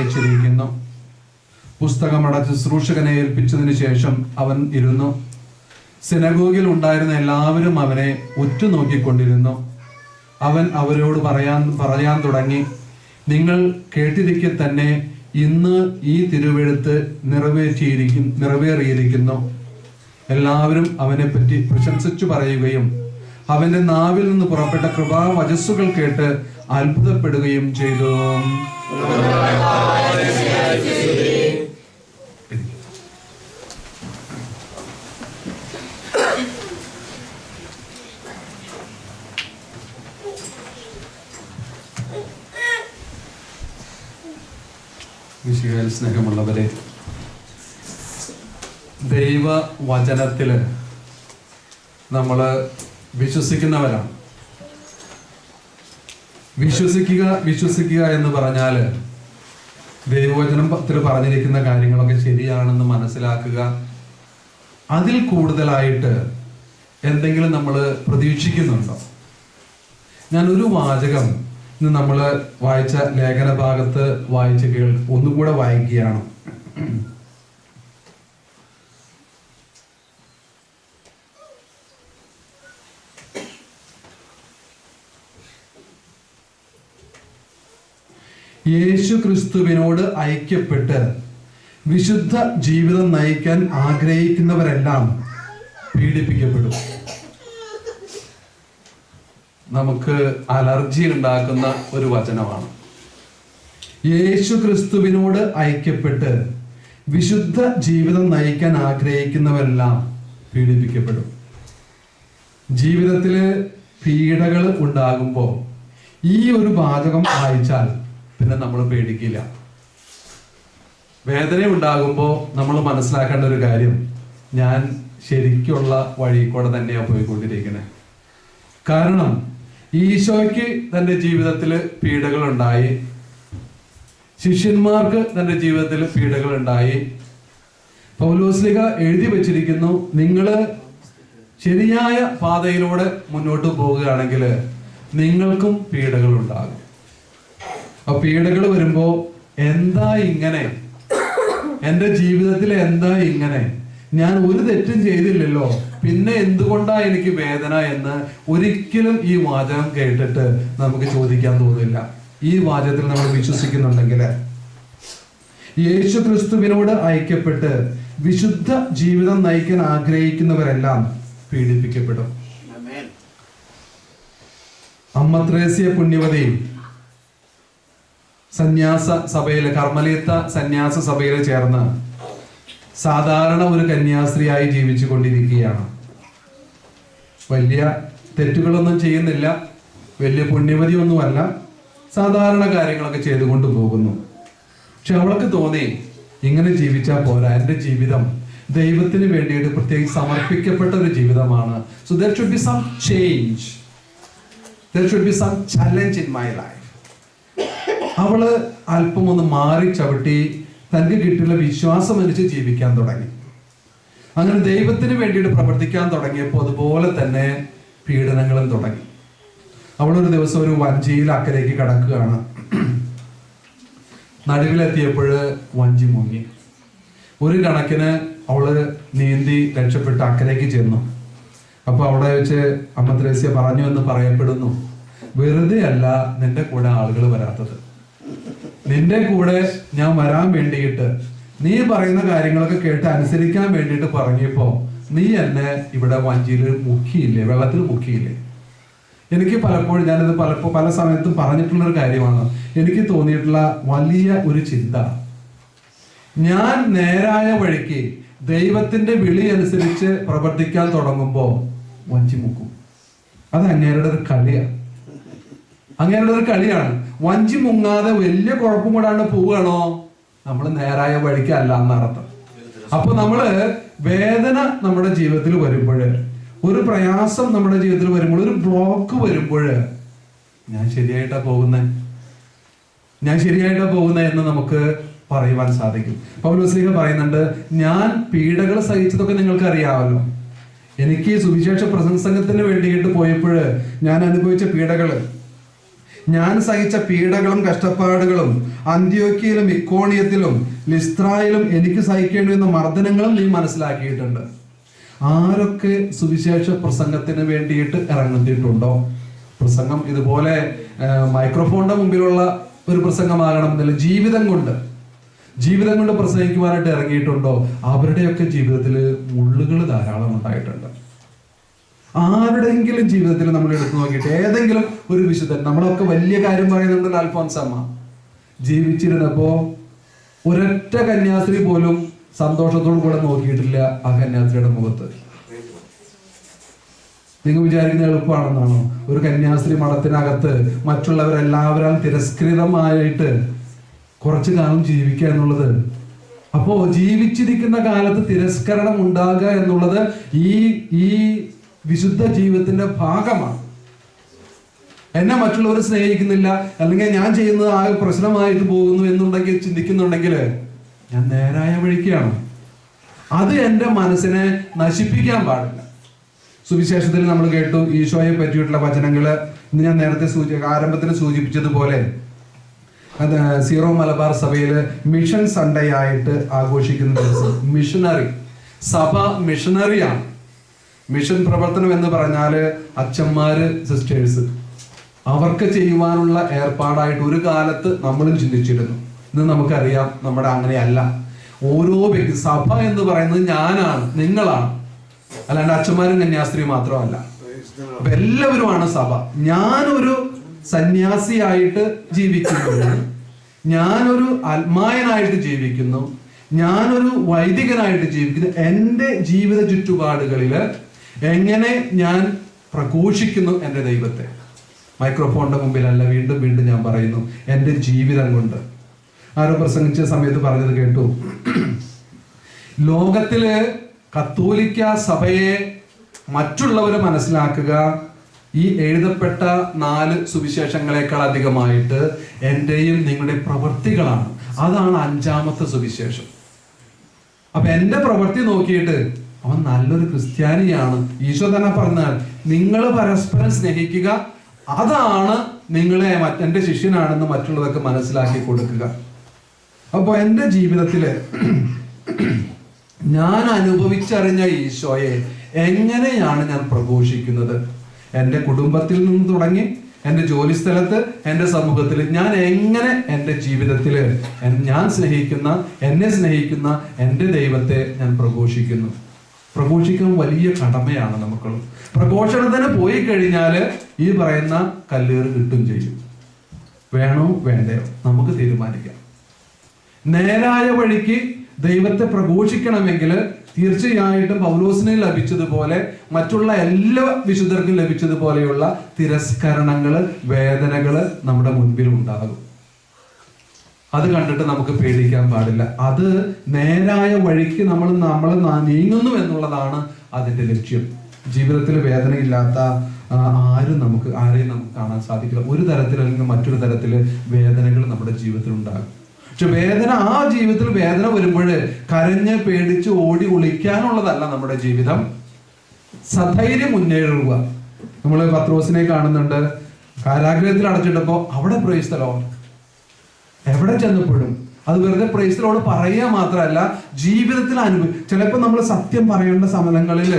അയച്ചിരിക്കുന്നു. പുസ്തകമടച്ച് ശുശ്രൂഷകനെ ഏൽപ്പിച്ചതിന് ശേഷം അവൻ ഇരുന്നു. സിനഗോഗിൽ ഉണ്ടായിരുന്ന എല്ലാവരും അവനെ ഉറ്റുനോക്കിക്കൊണ്ടിരുന്നു. അവൻ അവരോട് പറയാൻ തുടങ്ങി, നിങ്ങൾ കേട്ടിരിക്കെ തന്നെ ഇന്ന് ഈ തിരുവെഴുത്ത് നിറവേറിയിരിക്കുന്നു. എല്ലാവരും അവനെ പറ്റി പ്രശംസിച്ചു പറയുകയും അവന്റെ നാവിൽ നിന്ന് പുറപ്പെട്ട കൃപാവചസ്സുകൾ കേട്ട് അത്ഭുതപ്പെടുകയും ചെയ്തു. വിശുദ്ധ സ്നേഹമുള്ളവരെ, ദൈവവചനത്തില് നമ്മൾ വിശ്വസിക്കുന്നവരാണ്. വിശ്വസിക്കുക എന്ന് പറഞ്ഞാല് ദൈവവചനത്തിൽ പറഞ്ഞിരിക്കുന്ന കാര്യങ്ങളൊക്കെ ശരിയാണെന്ന് മനസ്സിലാക്കുക. അതിൽ കൂടുതലായിട്ട് എന്തെങ്കിലും നമ്മൾ പ്രതീക്ഷിക്കുന്നുണ്ടോ? ഞാനൊരു വാചകം ഇന്ന് നമ്മൾ വായിച്ച ലേഖന ഭാഗത്ത് ഒന്നുകൂടെ വായിക്കുകയാണ്. യേശു ക്രിസ്തുവിനോട് ഐക്യപ്പെട്ട് വിശുദ്ധ ജീവിതം നയിക്കാൻ ആഗ്രഹിക്കുന്നവരെല്ലാം പീഡിപ്പിക്കപ്പെടും. നമുക്ക് അലർജി ഉണ്ടാക്കുന്ന ഒരു വചനമാണ്. യേശു ക്രിസ്തുവിനോട് ഐക്യപ്പെട്ട് വിശുദ്ധ ജീവിതം നയിക്കാൻ ആഗ്രഹിക്കുന്നവരെല്ലാം പീഡിപ്പിക്കപ്പെടും. ജീവിതത്തില് പീഡകൾ ഉണ്ടാകുമ്പോൾ ഈ ഒരു വാചകം വായിച്ചാൽ പിന്നെ നമ്മൾ പേടിക്കില്ല. വേദന ഉണ്ടാകുമ്പോൾ നമ്മൾ മനസ്സിലാക്കേണ്ട ഒരു കാര്യം, ഞാൻ ശരിക്കുള്ള വഴി കൂടെ തന്നെയാണ് പോയിക്കൊണ്ടിരിക്കുന്നത്. കാരണം ഈശോയ്ക്ക് തന്റെ ജീവിതത്തിൽ പീഡകൾ ഉണ്ടായി, ശിഷ്യന്മാർക്ക് തന്റെ ജീവിതത്തിൽ പീഡകൾ ഉണ്ടായി. പൗലോസ്ലീഹ എഴുതി വെച്ചിരിക്കുന്നു, നിങ്ങള് ശരിയായ പാതയിലൂടെ മുന്നോട്ട് പോവുകയാണെങ്കിൽ നിങ്ങൾക്കും പീഡകൾ ഉണ്ടാകും. ആ പീഡകൾ വരുമ്പോ എന്താ ഇങ്ങനെ, എന്റെ ജീവിതത്തിൽ എന്താ ഇങ്ങനെ, ഞാൻ ഒരു തെറ്റും ചെയ്തില്ലല്ലോ, പിന്നെ എന്തുകൊണ്ടാ എനിക്ക് വേദന എന്ന് ഒരിക്കലും ഈ വാചകം കേട്ടിട്ട് നമുക്ക് ചോദിക്കാൻ തോന്നില്ല. ഈ വാചകത്തിൽ നമ്മൾ വിശ്വസിക്കുന്നുണ്ടെങ്കിൽ യേശു ക്രിസ്തുവിനോട് ഐക്യപ്പെട്ട് വിശുദ്ധ ജീവിതം നയിക്കാൻ ആഗ്രഹിക്കുന്നവരെല്ലാം പീഡിപ്പിക്കപ്പെടും. അമ്മ ത്രേസ്യ പുണ്യവതി സന്യാസ സഭയില്, കർമ്മലീത്ത സന്യാസ സഭയിൽ ചേർന്ന് സാധാരണ ഒരു കന്യാസ്ത്രീയായി ജീവിച്ചു കൊണ്ടിരിക്കുകയാണ്. വലിയ തെറ്റുകളൊന്നും ചെയ്യുന്നില്ല, വലിയ പുണ്യവതിയൊന്നുമല്ല, സാധാരണ കാര്യങ്ങളൊക്കെ ചെയ്തുകൊണ്ട് പോകുന്നു. പക്ഷെ അവൾക്ക് തോന്നി, ഇങ്ങനെ ജീവിച്ചാൽ പോരാ, എൻ്റെ ജീവിതം ദൈവത്തിന് വേണ്ടിയിട്ട് പ്രത്യേകിച്ച് സമർപ്പിക്കപ്പെട്ട ഒരു ജീവിതമാണ്. So there should be some change, there should be some challenge in my life. അവള് അല്പം ഒന്ന് മാറി ചവിട്ടി തനിക്ക് കിട്ടിയുള്ള വിശ്വാസം അനുസരിച്ച് ജീവിക്കാൻ തുടങ്ങി. അങ്ങനെ ദൈവത്തിന് വേണ്ടിയിട്ട് പ്രവർത്തിക്കാൻ തുടങ്ങിയപ്പോൾ അതുപോലെ തന്നെ പീഡനങ്ങളും തുടങ്ങി. അവളൊരു ദിവസം ഒരു വഞ്ചിയിൽ അക്കരയ്ക്ക് കടക്കുകയാണ്. നടുവിലെത്തിയപ്പോൾ വഞ്ചി മുങ്ങി. ഒരു കണക്കിന് അവള് നീന്തി രക്ഷപ്പെട്ട് അക്കരയ്ക്ക് ചെന്നു. അപ്പൊ അവിടെ വെച്ച് അമ്മ ത്രേസ്യ പറഞ്ഞു എന്ന് പറയപ്പെടുന്നു, വെറുതെ അല്ല നിന്റെ കൂടെ ആളുകൾ വരാത്തത്, നിന്റെ കൂടെ ഞാൻ വരാൻ വേണ്ടിയിട്ട് നീ പറയുന്ന കാര്യങ്ങളൊക്കെ കേട്ട് അനുസരിക്കാൻ വേണ്ടിയിട്ട് പറഞ്ഞപ്പോ നീ എന്നെ ഇവിടെ വഞ്ചിയിൽ മുക്കിയില്ലേ, വെള്ളത്തിൽ മുക്കിയില്ലേ. എനിക്ക് പലപ്പോഴും, ഞാനിത് പല സമയത്തും പറഞ്ഞിട്ടുള്ള ഒരു കാര്യമാണ്, എനിക്ക് തോന്നിയിട്ടുള്ള വലിയ ഒരു ചിന്ത, ഞാൻ നേരായ വഴിക്ക് ദൈവത്തിന്റെ വിളി അനുസരിച്ച് പ്രവർത്തിക്കാൻ തുടങ്ങുമ്പോ വഞ്ചി മുക്കും. അത് അങ്ങേരുടെ ഒരു കളിയാണ്, അങ്ങേരുടെ ഒരു കളിയാണ്. വഞ്ചി മുങ്ങാതെ വലിയ കുഴപ്പം കൂടാണ്ട് പോവുകയാണോ, നമ്മൾ നേരായ വഴിക്ക് അല്ല എന്നർത്ഥം. അപ്പൊ നമ്മള് വേദന നമ്മുടെ ജീവിതത്തിൽ വരുമ്പോൾ, ഒരു പ്രയാസം നമ്മുടെ ജീവിതത്തിൽ വരുമ്പോൾ, ഒരു ബ്ലോക്ക് വരുമ്പോൾ, ഞാൻ ശരിയായിട്ടാ പോകുന്നത് എന്ന് നമുക്ക് പറയുവാൻ സാധിക്കും. പൗലോസ്ലീഹ പറയുന്നുണ്ട്, ഞാൻ പീഡകൾ സഹിച്ചതൊക്കെ നിങ്ങൾക്ക് അറിയാമല്ലോ. എനിക്ക് സുവിശേഷ പ്രസംഗത്തിന് വേണ്ടിയിട്ട് പോയപ്പോൾ ഞാൻ അനുഭവിച്ച പീഡകള്, ഞാൻ സഹിച്ച പീഡകളും കഷ്ടപ്പാടുകളും അന്ത്യോക്യയിലും ഇക്കോണിയത്തിലും ലിസ്ത്രായിലും എനിക്ക് സഹിക്കേണ്ടി വന്ന മർദ്ദനങ്ങളും നീ മനസ്സിലാക്കിയിട്ടുണ്ട്. ആരൊക്കെ സുവിശേഷ പ്രസംഗത്തിന് വേണ്ടിയിട്ട് ഇറങ്ങിയിട്ടുണ്ടോ? പ്രസംഗം ഇതുപോലെ മൈക്രോഫോണിന്റെ മുമ്പിലുള്ള ഒരു പ്രസംഗമാകണമെന്നില്ല, ജീവിതം കൊണ്ട് പ്രസംഗിക്കുവാനായിട്ട് ഇറങ്ങിയിട്ടുണ്ടോ? അവരുടെയൊക്കെ ജീവിതത്തിൽ മുള്ളുകൾ ധാരാളം ഉണ്ടായിട്ടുണ്ട്. ആരുടെയെങ്കിലും ജീവിതത്തിൽ നമ്മൾ എടുത്തു നോക്കിയിട്ട് ഏതെങ്കിലും ഒരു വിശുദ്ധൻ, നമ്മളൊക്കെ വലിയ കാര്യം പറയുന്നുണ്ടല്ലോ, അൽഫോൻസമ്മ ജീവിച്ചിരുന്നപ്പോ ഒരൊറ്റ കന്യാസ്ത്രീ പോലും സന്തോഷത്തോടു കൂടെ നോക്കിയിട്ടില്ല ആ കന്യാസ്ത്രീയുടെ മുഖത്ത്. നിങ്ങൾ വിചാരിക്കുന്ന എളുപ്പമാണെന്നാണോ? ഒരു കന്യാസ്ത്രീ മഠത്തിനകത്ത് മറ്റുള്ളവരെല്ലാവരും തിരസ്കൃതമായിട്ട് കുറച്ചു കാലം ജീവിക്കുക എന്നുള്ളത്, അപ്പോ ജീവിച്ചിരിക്കുന്ന കാലത്ത് തിരസ്കരണം ഉണ്ടാകുക എന്നുള്ളത് ഈ വിശുദ്ധ ജീവിതത്തിന്റെ ഭാഗമാണ്. എന്നെ മറ്റുള്ളവർ സ്നേഹിക്കുന്നില്ല, അല്ലെങ്കിൽ ഞാൻ ചെയ്യുന്നത് ആ പ്രശ്നമായിട്ട് പോകുന്നു എന്നുണ്ടെങ്കിൽ ചിന്തിക്കുന്നുണ്ടെങ്കിൽ ഞാൻ നേരായ വഴിക്കാണ്. അത് എൻ്റെ മനസ്സിനെ നശിപ്പിക്കാൻ പാടില്ല. സുവിശേഷത്തിൽ നമ്മൾ കേട്ടു ഈശോയെ പറ്റിയിട്ടുള്ള വചനങ്ങള്. ഇന്ന് ഞാൻ നേരത്തെ ആരംഭത്തിൽ സൂചിപ്പിച്ചതുപോലെ അത് സീറോ മലബാർ സഭയില് മിഷൻ സൺഡേ ആയിട്ട് ആഘോഷിക്കുന്ന ദിവസം. മിഷനറി സഭ മിഷനറിയാണ്. മിഷൻ പ്രവർത്തനം എന്ന് പറഞ്ഞാല് അച്ഛന്മാര്, സിസ്റ്റേഴ്സ്, അവർക്ക് ചെയ്യുവാനുള്ള ഏർപ്പാടായിട്ട് ഒരു കാലത്ത് നമ്മളും ചിന്തിച്ചിരുന്നു. ഇന്ന് നമുക്കറിയാം നമ്മുടെ അങ്ങനെയല്ല. ഓരോ വ്യക്തി, സഭ എന്ന് പറയുന്നത് ഞാനാണ്, നിങ്ങളാണ്, അല്ലാണ്ട് അച്ഛന്മാരും കന്യാസ്ത്രീ മാത്രമല്ല. അപ്പൊ എല്ലാവരുമാണ് സഭ. ഞാനൊരു സന്യാസിയായിട്ട് ജീവിക്കുന്നു, ഞാനൊരു ആത്മായനായിട്ട് ജീവിക്കുന്നു, ഞാനൊരു വൈദികനായിട്ട് ജീവിക്കുന്നു. എൻ്റെ ജീവിത ചുറ്റുപാടുകളില് എങ്ങനെ ഞാൻ പ്രഘോഷിക്കുന്നു എൻ്റെ ദൈവത്തെ. മൈക്രോഫോണിന്റെ മുമ്പിലല്ല, വീണ്ടും വീണ്ടും ഞാൻ പറയുന്നു, എൻ്റെ ജീവിതം കൊണ്ട്. ആരോ പ്രസംഗിച്ച സമയത്ത് പറഞ്ഞത് കേട്ടു, ലോകത്തില് കത്തോലിക്ക സഭയെ മറ്റുള്ളവർ മനസ്സിലാക്കുക ഈ എഴുതപ്പെട്ട 4 സുവിശേഷങ്ങളെക്കാൾ അധികമായിട്ട് എന്റെയും നിങ്ങളുടെ പ്രവൃത്തികളാണ്. അതാണ് 5ാമത്തെ സുവിശേഷം. അപ്പൊ എന്റെ പ്രവൃത്തി നോക്കിയിട്ട് അവൻ നല്ലൊരു ക്രിസ്ത്യാനിയാണ്. ഈശോ തന്നെ പറഞ്ഞാൽ നിങ്ങൾ പരസ്പരം സ്നേഹിക്കുക, അതാണ് നിങ്ങളെ എന്റെ ശിഷ്യനാണെന്ന് മറ്റുള്ളവർക്ക് മനസ്സിലാക്കി കൊടുക്കുക. അപ്പൊ എൻ്റെ ജീവിതത്തില് ഞാൻ അനുഭവിച്ചറിഞ്ഞ ഈശോയെ എങ്ങനെയാണ് ഞാൻ പ്രഘോഷിക്കുന്നത്? എൻ്റെ കുടുംബത്തിൽ നിന്ന് തുടങ്ങി എൻ്റെ ജോലി സ്ഥലത്ത്, എൻ്റെ സമൂഹത്തിൽ ഞാൻ എങ്ങനെ എൻ്റെ ജീവിതത്തിൽ ഞാൻ സ്നേഹിക്കുന്ന, എന്നെ സ്നേഹിക്കുന്ന എൻ്റെ ദൈവത്തെ ഞാൻ പ്രഘോഷിക്കുന്നു? പ്രഘോഷിക്കാൻ വലിയ കടമയാണ് നമുക്ക്. പ്രഘോഷണത്തിന് പോയി കഴിഞ്ഞാൽ ഈ പറയുന്ന കല്ലേറ് കിട്ടും ചെയ്യും. വേണോ വേണ്ടയോ നമുക്ക് തീരുമാനിക്കാം. നേരായ വഴിക്ക് ദൈവത്തെ പ്രഘോഷിക്കണമെങ്കിൽ തീർച്ചയായിട്ടും പൗലോസിനെ ലഭിച്ചതുപോലെ മറ്റുള്ള എല്ലാ വിശുദ്ധർക്കും ലഭിച്ചതുപോലെയുള്ള തിരസ്കരണങ്ങള്, വേദനകള് നമ്മുടെ മുൻപിൽ ഉണ്ടാകും. അത് കണ്ടിട്ട് നമുക്ക് പേടിക്കാൻ പാടില്ല. അത് നേരായ വഴിക്ക് നമ്മൾ നീങ്ങുന്നു എന്നുള്ളതാണ് അതിന്റെ ലക്ഷ്യം. ജീവിതത്തിൽ വേദനയില്ലാത്ത ആരെയും നമുക്ക് കാണാൻ സാധിക്കില്ല. ഒരു തരത്തിൽ അല്ലെങ്കിൽ മറ്റൊരു തരത്തിൽ വേദനകൾ നമ്മുടെ ജീവിതത്തിൽ ഉണ്ടാകും. പക്ഷെ വേദന, ആ ജീവിതത്തിൽ വേദന വരുമ്പോൾ കരഞ്ഞ് പേടിച്ച് ഓടി ഒളിക്കാനുള്ളതല്ല നമ്മുടെ ജീവിതം. സധൈര്യം മുന്നേറുക. നമ്മൾ പത്രോസിനെ കാണുന്നുണ്ട്, കാരാഗ്രഹത്തിൽ അടച്ചിട്ടപ്പോ അവിടെ പ്രൈസ് ദി ലോർഡ്. എവിടെ ചെന്നപ്പോഴും അത് വെറുതെ പ്രൈസ് ദി ലോർഡ് പറയുക മാത്രമല്ല, ജീവിതത്തിൽ ചിലപ്പോൾ നമ്മൾ സത്യം പറയേണ്ട സമയങ്ങളിൽ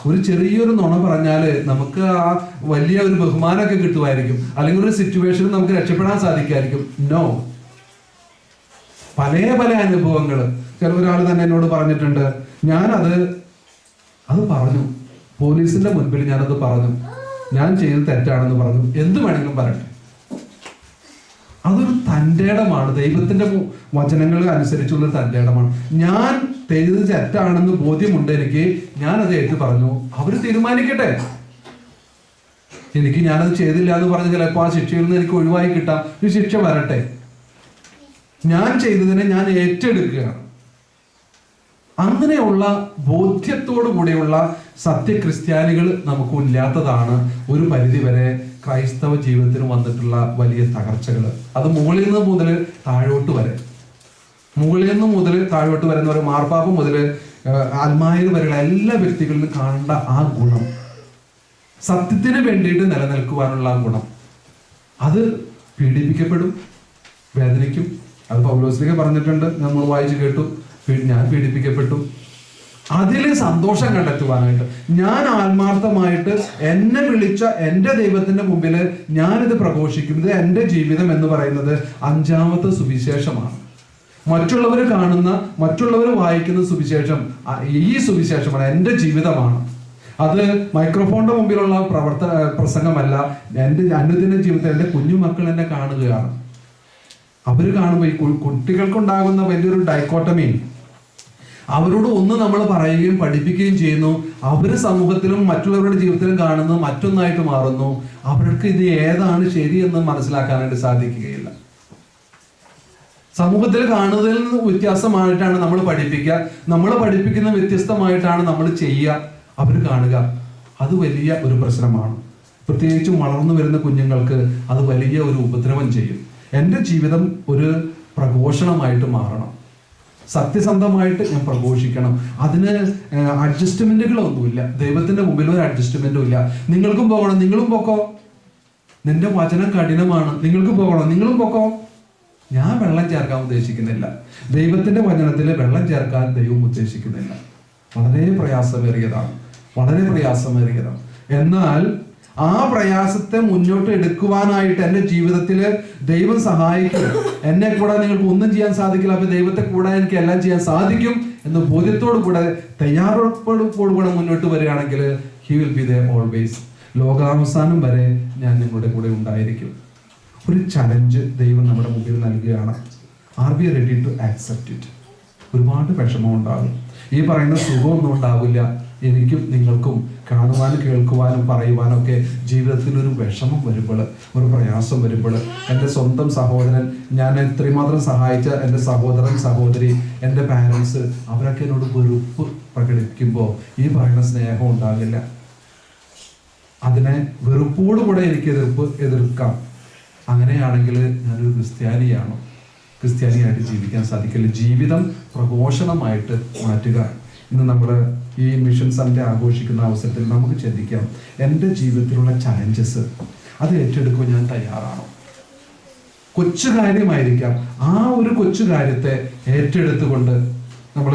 ഒരു ചെറിയൊരു നുണ പറഞ്ഞാല് നമുക്ക് ആ വലിയ ഒരു ബഹുമാനമൊക്കെ കിട്ടുമായിരിക്കും, അല്ലെങ്കിൽ ഒരു സിറ്റുവേഷനിൽ നമുക്ക് രക്ഷപ്പെടാൻ സാധിക്കുമായിരിക്കും. നോ, പല അനുഭവങ്ങൾ. ഒരാൾ തന്നെ എന്നോട് പറഞ്ഞിട്ടുണ്ട്, ഞാനത് പറഞ്ഞു, പോലീസിന്റെ മുൻപിൽ ഞാനത് പറഞ്ഞു, ഞാൻ ചെയ്തത് തെറ്റാണെന്ന് പറഞ്ഞു, എന്ത് വേണമെങ്കിലും പറയട്ടെ. അതൊരു തന്റേടമാണ്, ദൈവത്തിന്റെ വചനങ്ങൾ അനുസരിച്ചുള്ള തന്റേടമാണ്. ഞാൻ ചെയ്തത് തെറ്റാണെന്ന് ബോധ്യമുണ്ട് എനിക്ക്, ഞാനത് ഏറ്റു പറഞ്ഞു, അവര് തീരുമാനിക്കട്ടെ. ഞാനത് ചെയ്തില്ല എന്ന് പറഞ്ഞ് ചിലപ്പോൾ ആ ശിക്ഷയിൽ നിന്ന് എനിക്ക് ഒഴിവായി കിട്ടാം. ഒരു ശിക്ഷ വരട്ടെ. ഞാൻ ചെയ്തതിനെ ഞാൻ ഏറ്റെടുക്കുകയാണ്. അങ്ങനെയുള്ള ബോധ്യത്തോടു കൂടിയുള്ള സത്യക്രിസ്ത്യാനികൾ നമുക്ക് ഇല്ലാത്തതാണ് ഒരു പരിധിവരെ ക്രൈസ്തവ ജീവിതത്തിന് വന്നിട്ടുള്ള വലിയ തകർച്ചകൾ. അത് മുകളിൽ നിന്ന് മുതൽ താഴോട്ട് വരെ എന്ന് പറയുന്ന മാർപ്പാപ്പ മുതൽ അൽമായർ വരെയുള്ള എല്ലാ വ്യക്തികളിലും കാണേണ്ട ആ ഗുണം, സത്യത്തിന് വേണ്ടിയിട്ട് നിലനിൽക്കുവാനുള്ള ആ ഗുണം, അത് പീഡിപ്പിക്കപ്പെടും, വേദനിക്കും. അത് പൗലോസ്ലീഹ പറഞ്ഞിട്ടുണ്ട്, നമ്മൾ വായിച്ചു കേട്ടു, ഞാൻ പീഡിപ്പിക്കപ്പെട്ടു. അതിൽ സന്തോഷം കണ്ടെത്തുവാനായിട്ട് ഞാൻ ആത്മാർത്ഥമായിട്ട് എന്നെ വിളിച്ച എൻ്റെ ദൈവത്തിന്റെ മുമ്പിൽ ഞാനിത് പ്രഘോഷിക്കും. ഇത് എൻ്റെ ജീവിതം എന്ന് പറയുന്നത് 5ാമത്തെ സുവിശേഷമാണ്. മറ്റുള്ളവർ കാണുന്ന, മറ്റുള്ളവർ വായിക്കുന്ന സുവിശേഷം ഈ സുവിശേഷമാണ്, എൻ്റെ ജീവിതമാണ്. അത് മൈക്രോഫോണിന്റെ മുമ്പിലുള്ള പ്രസംഗമല്ല. എൻ്റെ അനുദിന ജീവിതത്തിൽ എൻ്റെ കുഞ്ഞുമക്കൾ എന്നെ കാണുകയാണ്. അവർ കാണുമ്പോൾ ഈ കുട്ടികൾക്കുണ്ടാകുന്ന വലിയൊരു ഡൈക്കോട്ടമി, അവരോട് ഒന്ന് നമ്മൾ പറയുകയും പഠിപ്പിക്കുകയും ചെയ്യുന്നു, അവർ സമൂഹത്തിലും മറ്റുള്ളവരുടെ ജീവിതത്തിലും കാണുന്നത് മറ്റൊന്നായിട്ട് മാറുന്നു. അവർക്ക് ഇത് ഏതാണ് ശരിയെന്ന് മനസ്സിലാക്കാനായിട്ട് സാധിക്കുകയില്ല. സമൂഹത്തിൽ കാണുന്നതിൽ നിന്ന് വ്യത്യാസമായിട്ടാണ് നമ്മൾ പഠിപ്പിക്കുക, നമ്മൾ പഠിപ്പിക്കുന്ന വ്യത്യസ്തമായിട്ടാണ് നമ്മൾ ചെയ്യുക, അവർ കാണുക. അത് വലിയ ഒരു പ്രശ്നമാണ്. പ്രത്യേകിച്ചും വളർന്നു വരുന്ന കുഞ്ഞുങ്ങൾക്ക് അത് വലിയ ഒരു ഉപദ്രവം ചെയ്യും. എൻ്റെ ജീവിതം ഒരു പ്രഘോഷണമായിട്ട് മാറണം, സത്യസന്ധമായിട്ട് ഞാൻ പ്രഘോഷിക്കണം. അതിന് അഡ്ജസ്റ്റ്മെന്റുകളൊന്നുമില്ല. ദൈവത്തിന്റെ മുമ്പിൽ ഒരു അഡ്ജസ്റ്റ്മെന്റും ഇല്ല. നിങ്ങൾക്കും പോകണം, നിങ്ങളും പൊക്കോ. നിന്റെ വചനം കഠിനമാണ്, നിങ്ങൾക്ക് പോകണം, നിങ്ങളും പൊക്കോ. ഞാൻ വെള്ളം ചേർക്കാൻ ഉദ്ദേശിക്കുന്നില്ല. ദൈവത്തിന്റെ വചനത്തിൽ വെള്ളം ചേർക്കാൻ ദൈവം ഉദ്ദേശിക്കുന്നില്ല. വളരെ പ്രയാസമേറിയതാണ്, വളരെ പ്രയാസമേറിയതാണ്. എന്നാൽ ആ പ്രയാസത്തെ മുന്നോട്ട് എടുക്കുവാനായിട്ട് എൻ്റെ ജീവിതത്തിൽ ദൈവം സഹായിക്കും. എന്നെ കൂടെ നിങ്ങൾക്ക് ഒന്നും ചെയ്യാൻ സാധിക്കില്ല, അപ്പൊ ദൈവത്തെ കൂടെ എനിക്ക് എല്ലാം ചെയ്യാൻ സാധിക്കും എന്ന് ബോധ്യത്തോടു കൂടെ, തയ്യാറെടുപ്പോടു കൂടെ മുന്നോട്ട് വരികയാണെങ്കിൽ he will be there always. ലോകാവസാനം വരെ ഞാൻ നിങ്ങളുടെ കൂടെ ഉണ്ടായിരിക്കും. ഒരു ചലഞ്ച് ദൈവം നമ്മുടെ മുമ്പിൽ നൽകുകയാണ്. Are we ready to accept it? ഒരുപാട് വിഷമം ഉണ്ടാകും. ഈ പറയുന്ന സുഖമൊന്നും ഉണ്ടാവില്ല. എനിക്കും നിങ്ങൾക്കും കാണുവാനും കേൾക്കുവാനും പറയുവാനും ഒക്കെ ജീവിതത്തിൽ ഒരു വിഷമം വരുമ്പോൾ, ഒരു പ്രയാസം വരുമ്പോൾ, എൻ്റെ സ്വന്തം സഹോദരൻ, ഞാൻ ഇത്രമാത്രം സഹായിച്ച എൻ്റെ സഹോദരൻ സഹോദരി, എൻ്റെ പാരൻസ്, അവരൊക്കെ എന്നോട് വെറുപ്പ് പ്രകടിപ്പിക്കുമ്പോൾ ഈ പറയുന്ന സ്നേഹം ഉണ്ടാകില്ല. അതിനെ വെറുപ്പോടുകൂടെ എനിക്ക് എതിർക്കാം. അങ്ങനെയാണെങ്കിൽ ഞാനൊരു ക്രിസ്ത്യാനിയായിട്ട് ജീവിക്കാൻ സാധിക്കില്ല. ജീവിതം പ്രഘോഷണമായിട്ട് മാറ്റുക. ഇന്ന് നമ്മൾ ഈ മിഷൻ സൺഡേ ആഘോഷിക്കുന്ന അവസരത്തിൽ നമുക്ക് ചിന്തിക്കാം, എൻ്റെ ജീവിതത്തിലുള്ള ചലഞ്ചസ് അത് ഏറ്റെടുക്കുവാൻ ഞാൻ തയ്യാറാണോ? കൊച്ചു കാര്യമായിരിക്കാം, ആ ഒരു കൊച്ചു കാര്യത്തെ ഏറ്റെടുത്തുകൊണ്ട് നമ്മൾ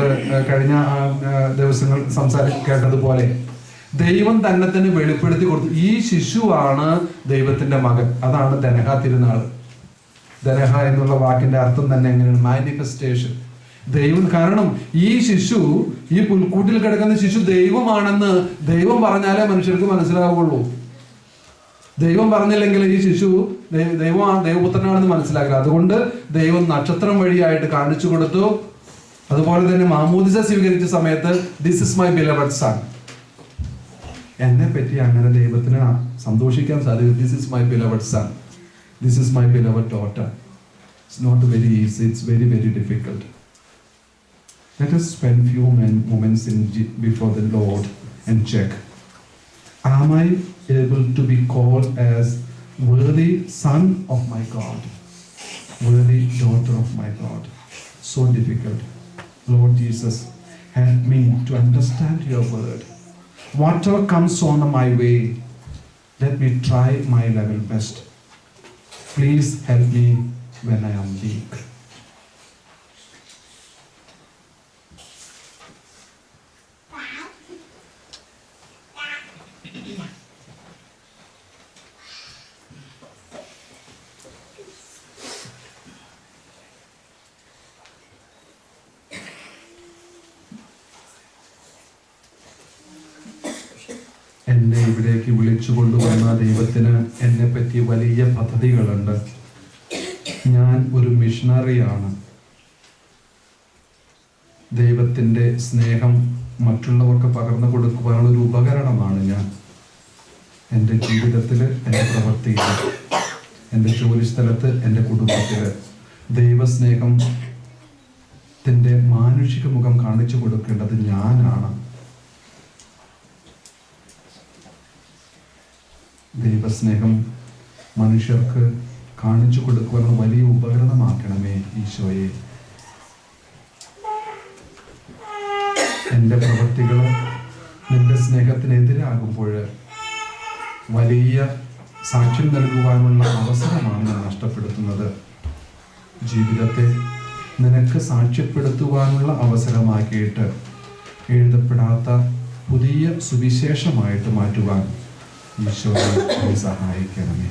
കഴിഞ്ഞ ദിവസങ്ങൾ കേട്ടതുപോലെ ദൈവം തന്നെ വെളിപ്പെടുത്തി കൊടുത്തു. ഈ ശിശുവാണ് ദൈവത്തിന്റെ മകൻ. അതാണ് ധനഹ തിരുനാൾ. ധനഹ എന്നുള്ള വാക്കിന്റെ അർത്ഥം തന്നെ എങ്ങനെയാണ്? മാനിഫെസ്റ്റേഷൻ. ദൈവം, കാരണം ഈ ശിശു, ഈ പുൽക്കൂട്ടിൽ കിടക്കുന്ന ശിശു ദൈവമാണെന്ന് ദൈവം പറഞ്ഞാലേ മനുഷ്യർക്ക് മനസ്സിലാവുള്ളൂ. ദൈവം പറഞ്ഞില്ലെങ്കിൽ ഈ ശിശു ദൈവപുത്രനാണെന്ന് മനസ്സിലാക്കില്ല. അതുകൊണ്ട് ദൈവം നക്ഷത്രം വഴിയായിട്ട് കാണിച്ചു കൊടുത്തു. അതുപോലെ തന്നെ മാമോദിസ സ്വീകരിച്ച സമയത്ത് this is my beloved sun. എന്നെ പറ്റി അങ്ങനെ ദൈവത്തിന് സന്തോഷിക്കാൻ സാധിക്കും. This is my beloved sun, this is my beloved daughter. It's not very easy, it's very, very difficult. Let us spend few moments before the Lord and check, am I able to be called as worthy son of my God, worthy daughter of my God? So difficult. Lord Jesus, help me to understand your word. Whatever comes on my way, let me try my level best. Please help me when I am weak. എന്നെ ഇവിടേക്ക് വിളിച്ചു കൊണ്ടുവന്ന ദൈവത്തിന് എന്നെ പറ്റി വലിയ പദ്ധതികളുണ്ട്. ഞാൻ ഒരു മിഷണറിയാണ്. ദൈവത്തിൻ്റെ സ്നേഹം മറ്റുള്ളവർക്ക് പകർന്നു കൊടുക്കുവാനുള്ള ഒരു ഉപകരണമാണ് ഞാൻ. എൻ്റെ ജീവിതത്തിൽ, എൻ്റെ പ്രവൃത്തിയിൽ, എൻ്റെ ജോലിസ്ഥലത്ത്, എൻ്റെ കുടുംബത്തിൽ ദൈവസ്നേഹത്തിൻ്റെ മാനുഷിക മുഖം കാണിച്ചു കൊടുക്കേണ്ടത് ഞാനാണ്. ദൈവസ്നേഹം മനുഷ്യർക്ക് കാണിച്ചു കൊടുക്കുവാനുള്ള വലിയ ഉപകരണമാക്കണമേ ഈശോയെ. എൻ്റെ പ്രവൃത്തികൾ നിന്റെ സ്നേഹത്തിനെതിരാകുമ്പോൾ വലിയ സാക്ഷ്യം നൽകുവാനുള്ള അവസരമാണ് ഞാൻ നഷ്ടപ്പെടുത്തുന്നത്. ജീവിതത്തെ നിനക്ക് സാക്ഷ്യപ്പെടുത്തുവാനുള്ള അവസരമാക്കിയിട്ട് എഴുതപ്പെടാത്ത പുതിയ സുവിശേഷമായിട്ട് മാറ്റുവാൻ ഈശോയെ സഹായിക്കണമേ.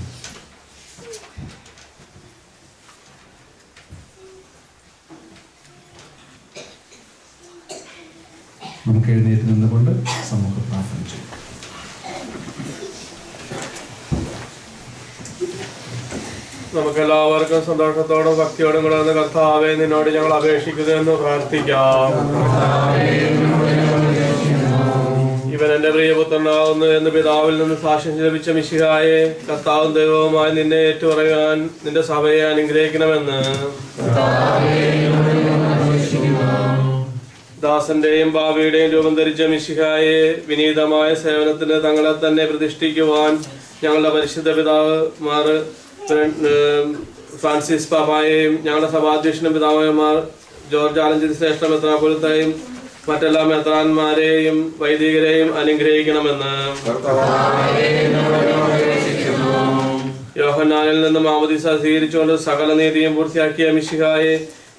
നമുക്ക് എഴുന്നേറ്റ് നിന്നുകൊണ്ട് സമൂഹ പ്രാർത്ഥന ചെയ്യും. നമുക്കെല്ലാവർക്കും സന്തോഷത്തോടും ഭക്തിയോടും കൂടെ കർത്താവേ നിന്നോട് ഞങ്ങൾ അപേക്ഷിക്കുന്നതെന്ന് പ്രാർത്ഥിക്കാം. ഇവൻ എന്റെ പ്രിയപുത്രനാവുന്നു എന്ന് പിതാവിൽ നിന്ന് സാക്ഷ്യം ലഭിച്ച മിശിഹായെ, കർത്താവും ദൈവവുമായി നിന്നെ ഏറ്റുപറയാൻ നിന്റെ സഭയെ അനുഗ്രഹിക്കണമെന്ന് ദാസന്റെയും ഭാവിയുടെയും രൂപം ധരിച്ച മിശിഹായെ, വിനീതമായ സേവനത്തിന് തങ്ങളെ തന്നെ പ്രതിഷ്ഠിക്കുവാൻ ഞങ്ങളുടെ പരിശുദ്ധ പിതാവ് മാർ ഫ്രാൻസിസ് പാപ്പായെയും ഞങ്ങളുടെ സഭാധ്യക്ഷനും പിതാമഹന്മാർ ജോർജ് ആലഞ്ചേരി ശ്രേഷ്ഠ മെത്രാപ്പൊലീത്തയും മറ്റെല്ലാ മെത്രാന്മാരെയും വൈദികരെയും അനുഗ്രഹിക്കണമെന്ന് യോഹന്നാനിൽ നിന്ന് മാമോദീസ സ്വീകരിച്ചുകൊണ്ട് സകല നീതിയും പൂർത്തിയാക്കിയ മിശിഹായെ,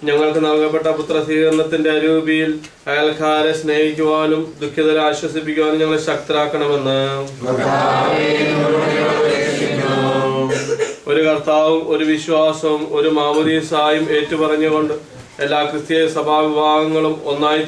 ഞങ്ങൾക്ക് നൽകപ്പെട്ട പുത്ര സ്വീകരണത്തിന്റെ അരൂപിയിൽ അയൽക്കാരെ സ്നേഹിക്കുവാനും ദുഃഖിതരെ ആശ്വസിപ്പിക്കുവാനും ഞങ്ങളെ ശക്തരാക്കണമെന്ന് ഒരു കർത്താവും ഒരു വിശ്വാസവും ഒരു മാമോദീസായും ഏറ്റുപറഞ്ഞുകൊണ്ട് എല്ലാ ക്രിസ്തീയ സഭാ വിഭാഗങ്ങളും ഒന്നായി